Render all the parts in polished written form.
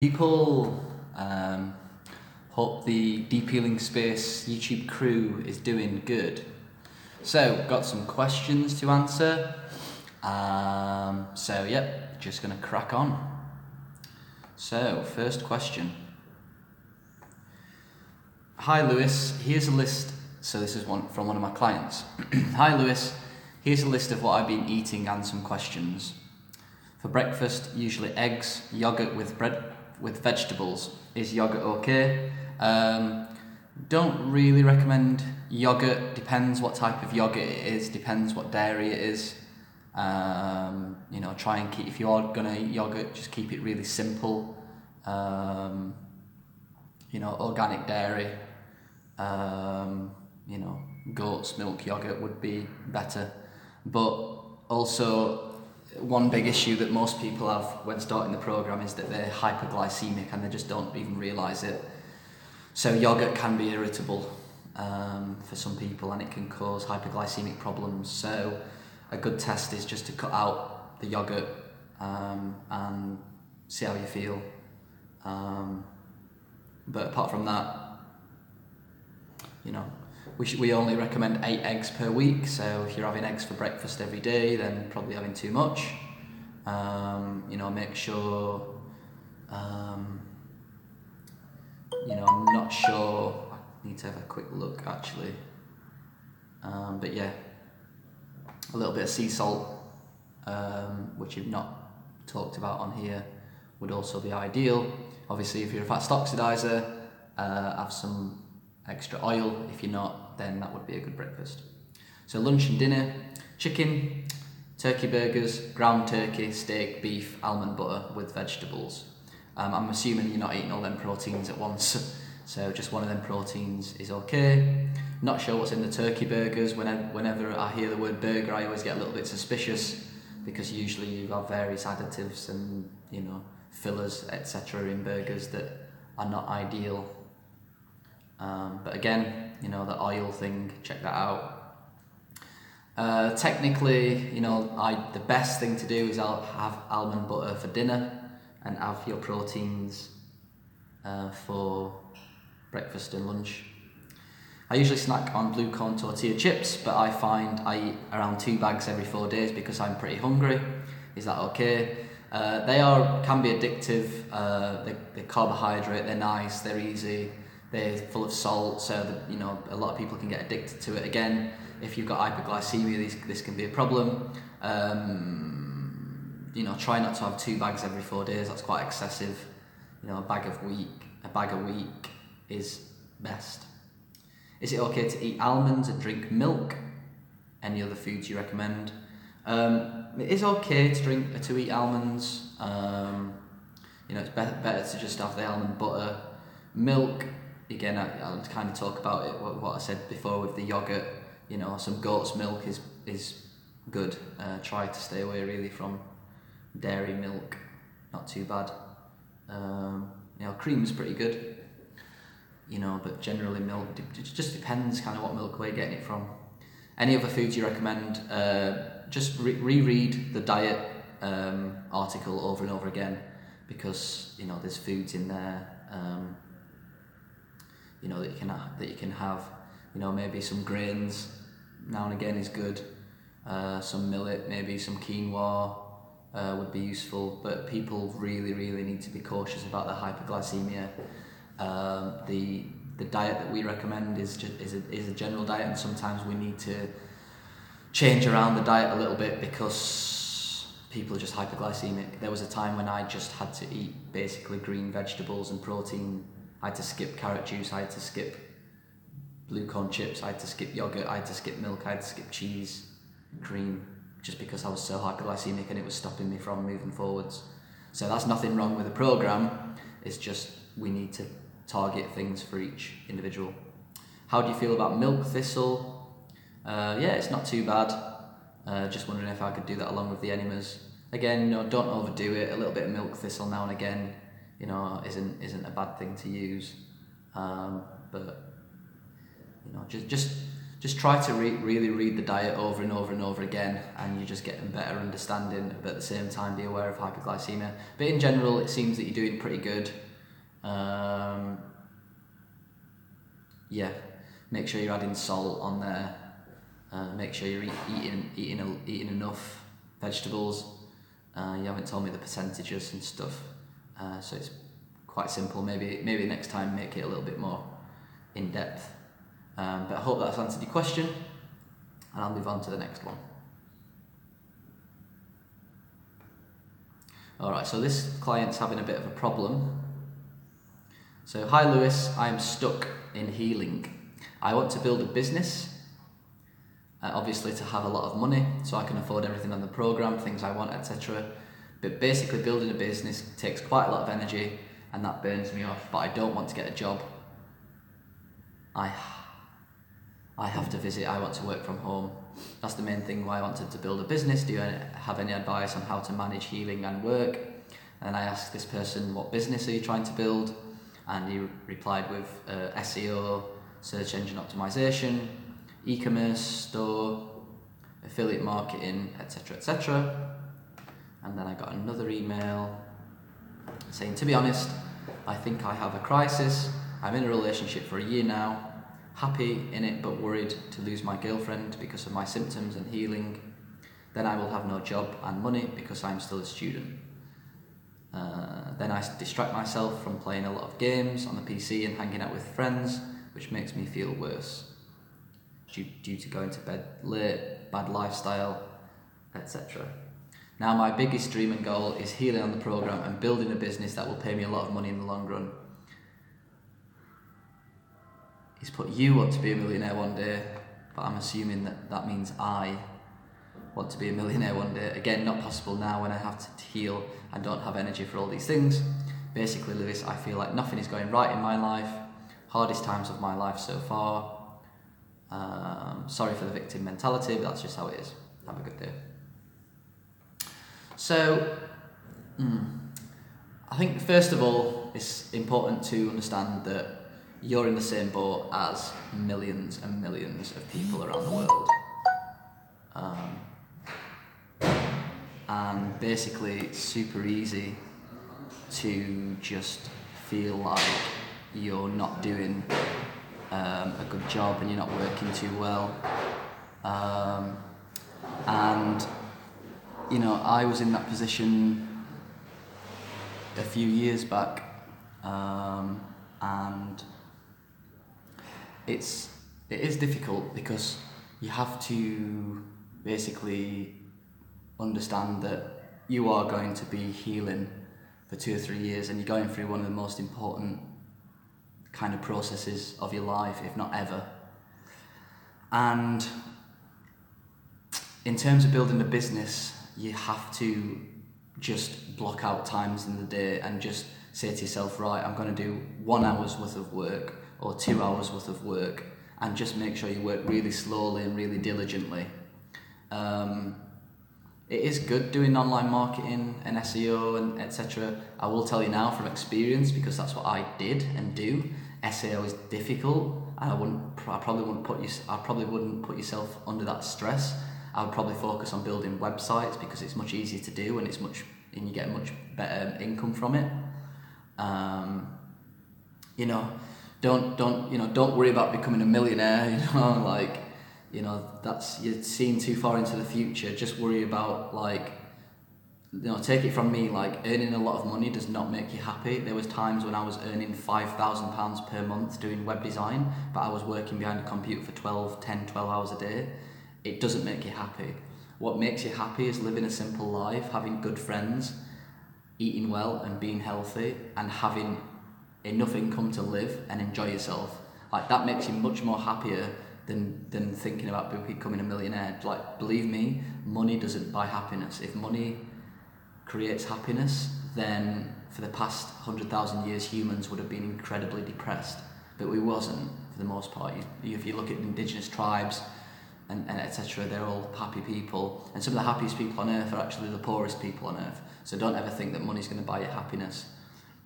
People hope the Depeeling Space YouTube crew is doing good. So, got some questions to answer. Yep, just gonna crack on. So, first question. Hi Lewis, here's a list. So this is from one of my clients. Hi Lewis, here's a list of what I've been eating and some questions. For breakfast, usually eggs, yogurt with bread, with vegetables. Is yogurt okay? Don't really recommend yogurt. Depends what type of yogurt it is. Depends what dairy it is. Try and keep, if you are gonna eat yogurt, just keep it really simple. Organic dairy. Goat's milk yogurt would be better. But also, one big issue that most people have when starting the program is that they're hyperglycemic and they just don't even realise it. So yogurt can be irritable for some people, and it can cause hyperglycemic problems. So a good test is just to cut out the yogurt and see how you feel. But apart from that, we only recommend 8 eggs per week. So if you're having eggs for breakfast every day, then probably having too much. Make sure. I'm not sure. I need to have a quick look actually. But yeah, a little bit of sea salt, which you've not talked about on here, would also be ideal. Obviously, if you're a fat oxidizer, have some extra oil. If you're not, then that would be a good breakfast. So lunch and dinner: chicken, turkey burgers, ground turkey, steak, beef, almond butter with vegetables. I'm assuming you're not eating all them proteins at once, so just one of them proteins is okay. Not sure what's in the turkey burgers. Whenever I hear the word burger, I always get a little bit suspicious, because usually you have various additives and fillers, etc. in burgers that are not ideal. But again, the oil thing, check that out. Technically, the best thing to do is I'll have almond butter for dinner and have your proteins for breakfast and lunch. I usually snack on blue corn tortilla chips, but I find I eat around 2 bags every 4 days because I'm pretty hungry. Is that okay? They can be addictive. They're carbohydrate, they're nice, they're easy, they're full of salt, so that, a lot of people can get addicted to it. Again, if you've got hyperglycemia, this can be a problem. Try not to have 2 bags every 4 days. That's quite excessive. A bag a week is best. Is it okay to eat almonds and drink milk? Any other foods you recommend? It is okay to eat almonds. It's better to just have the almond butter. Milk, again, I'll kind of talk about it, what I said before with the yogurt. Some goat's milk is good. Try to stay away really from dairy milk, not too bad. Cream's pretty good, but generally milk, it just depends kind of what milk we're getting it from. Any other foods you recommend? Just reread the diet article over and over again, because there's foods in there that you can have. Maybe some grains now and again is good. Some millet, maybe some quinoa would be useful, but people really need to be cautious about the hyperglycemia. The diet that we recommend is a general diet, and sometimes we need to change around the diet a little bit because people are just hyperglycemic. There was a time when I just had to eat basically green vegetables and protein. I had to skip carrot juice, I had to skip blue corn chips, I had to skip yogurt, I had to skip milk, I had to skip cheese, cream, just because I was so hyperglycemic and it was stopping me from moving forwards. So that's nothing wrong with the program, it's just we need to target things for each individual. How do you feel about milk thistle? Yeah, it's not too bad. Just wondering if I could do that along with the enemas. Again, don't overdo it. A little bit of milk thistle now and again, isn't a bad thing to use. But just just try to really read the diet over and over and over again, and you're just getting better understanding, but at the same time be aware of hyperglycemia. But in general, it seems that you're doing pretty good. Yeah, make sure you're adding salt on there. Make sure you're eating enough vegetables. You haven't told me the percentages and stuff, so it's quite simple. Maybe next time make it a little bit more in depth. But I hope that's answered your question, and I'll move on to the next one. Alright, so this client's having a bit of a problem. So, hi Lewis, I'm stuck in healing. I want to build a business, obviously to have a lot of money, so I can afford everything on the program, things I want, etc. But basically building a business takes quite a lot of energy, and that burns me off, but I don't want to get a job. I have to visit, I want to work from home. That's the main thing why I wanted to build a business. Do you have any advice on how to manage healing and work? And I asked this person, what business are you trying to build? And he replied with SEO, search engine optimization, e-commerce, store, affiliate marketing, etc, etc. And then I got another email saying, to be honest, I think I have a crisis. I'm in a relationship for a year now, happy in it but worried to lose my girlfriend because of my symptoms and healing. Then I will have no job and money because I'm still a student. Then I distract myself from playing a lot of games on the PC and hanging out with friends, which makes me feel worse due to going to bed late, bad lifestyle, etc. Now my biggest dream and goal is healing on the program and building a business that will pay me a lot of money in the long run. He's put, you want to be a millionaire one day, but I'm assuming that means I want to be a millionaire one day. Again, not possible now when I have to heal and don't have energy for all these things. Basically, Lewis, I feel like nothing is going right in my life. Hardest times of my life so far. Sorry for the victim mentality, but that's just how it is. Have a good day. So, I think first of all, it's important to understand that you're in the same boat as millions and millions of people around the world. And basically it's super easy to just feel like you're not doing a good job and you're not working too well. And you know, I was in that position a few years back, and it is difficult because you have to basically understand that you are going to be healing for 2 or 3 years, and you're going through one of the most important kind of processes of your life, if not ever. And in terms of building a business, you have to just block out times in the day and just say to yourself, right, I'm going to do 1 hour's worth of work or 2 hours worth of work, and just make sure you work really slowly and really diligently. It is good doing online marketing and SEO and etc. I will tell you now from experience, because that's what I did and do. SEO is difficult, and I probably wouldn't put yourself under that stress. I would probably focus on building websites because it's much easier to do, and you get much better income from it. You know, don't worry about becoming a millionaire. You're seeing too far into the future. Just worry about, take it from me, earning a lot of money does not make you happy. There was times when I was earning £5,000 per month doing web design, but I was working behind a computer for 12 hours a day. It doesn't make you happy. What makes you happy is living a simple life, having good friends, eating well and being healthy, and having enough income to live and enjoy yourself. That makes you much more happier than thinking about becoming a millionaire. Believe me, money doesn't buy happiness. If money creates happiness, then for the past 100,000 years humans would have been incredibly depressed, but we wasn't for the most part. If you look at indigenous tribes and etc., they're all happy people, and some of the happiest people on earth are actually the poorest people on earth. So don't ever think that money's going to buy you happiness,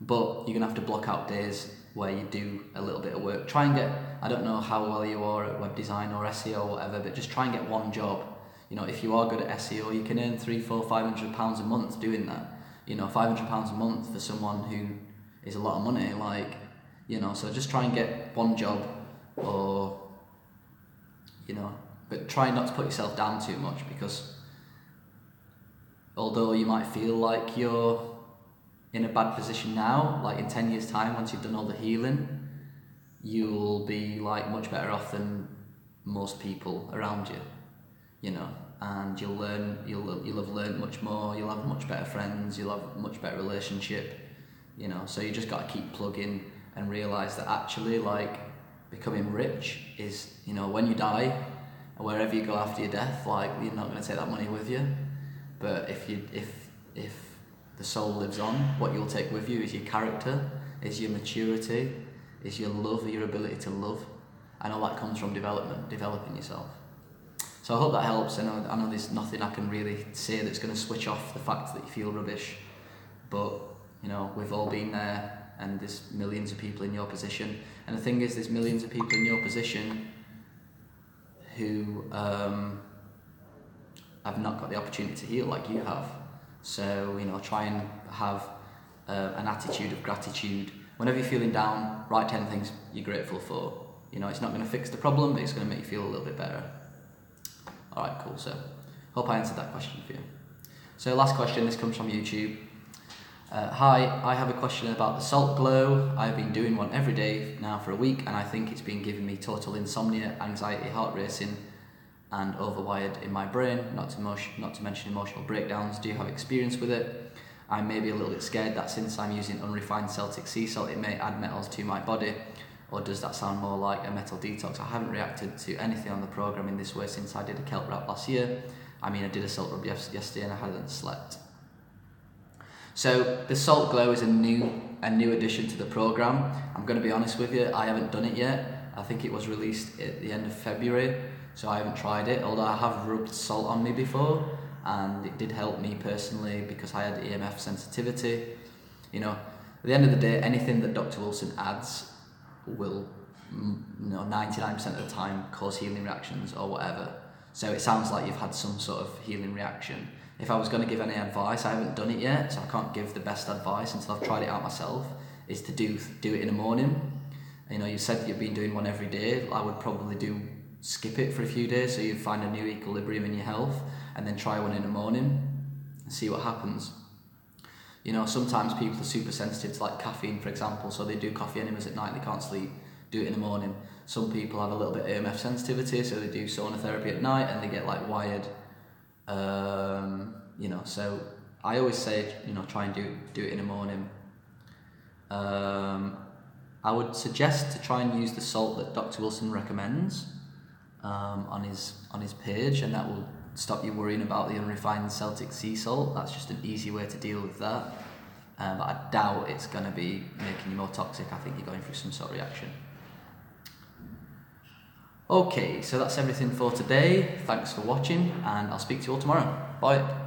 but you're going to have to block out days where you do a little bit of work. Try and get, I don't know how well you are at web design or SEO or whatever, but just try and get one job. You know, if you are good at SEO, you can earn £300, £400, £500 a month doing that. You know, £500 a month for someone who is a lot of money, like, you know, so just try and get one job, or, you know, but try not to put yourself down too much, because although you might feel like you're in a bad position now, like in 10 years time, once you've done all the healing, you'll be like much better off than most people around you, you know, and you'll have learned much more, you'll have much better friends, you'll have a much better relationship, you know, so you just got to keep plugging and realise that actually, like, becoming rich is, you know, when you die, or wherever you go after your death, like, you're not going to take that money with you, but if the soul lives on, what you'll take with you is your character, is your maturity, is your love, your ability to love, and all that comes from developing yourself. So I hope that helps. I know there's nothing I can really say that's going to switch off the fact that you feel rubbish, but, you know, we've all been there, and there's millions of people in your position, and the thing is, there's millions of people in your position who have not got the opportunity to heal like you have. So, you know, try and have an attitude of gratitude. Whenever you're feeling down, write 10 things you're grateful for. You know, it's not going to fix the problem, but it's going to make you feel a little bit better. Alright, cool. So, hope I answered that question for you. So, last question, this comes from YouTube. Hi, I have a question about the salt glow. I've been doing one every day now for a week, and I think it's been giving me total insomnia, anxiety, heart racing, and overwired in my brain, not to mention emotional breakdowns. Do you have experience with it? I'm maybe a little bit scared that since I'm using unrefined Celtic sea salt, it may add metals to my body, or does that sound more like a metal detox? I haven't reacted to anything on the programme in this way since I did a kelp wrap last year. I mean, I did a salt rub yesterday and I hadn't slept. So the salt glow is a new addition to the programme. I'm going to be honest with you, I haven't done it yet. I think it was released at the end of February. So I haven't tried it, although I have rubbed salt on me before, and it did help me personally because I had EMF sensitivity. You know, at the end of the day, anything that Dr. Wilson adds will, you know, 99% of the time cause healing reactions or whatever. So it sounds like you've had some sort of healing reaction. If I was going to give any advice, I haven't done it yet, so I can't give the best advice until I've tried it out myself, is to do it in the morning. You know, you said you've been doing one every day. I would probably skip it for a few days so you find a new equilibrium in your health, and then try one in the morning and see what happens. You know, sometimes people are super sensitive to like caffeine, for example, so they do coffee enemas at night, they can't sleep, do it in the morning. Some people have a little bit of EMF sensitivity, so they do sauna therapy at night and they get like wired. You know, so I always say, you know, try and do it in the morning. I would suggest to try and use the salt that Dr. Wilson recommends on his page, and that will stop you worrying about the unrefined Celtic sea salt. That's just an easy way to deal with that. But I doubt it's going to be making you more toxic. I think you're going through some sort of reaction. Okay, so that's everything for today. Thanks for watching, and I'll speak to you all tomorrow. Bye.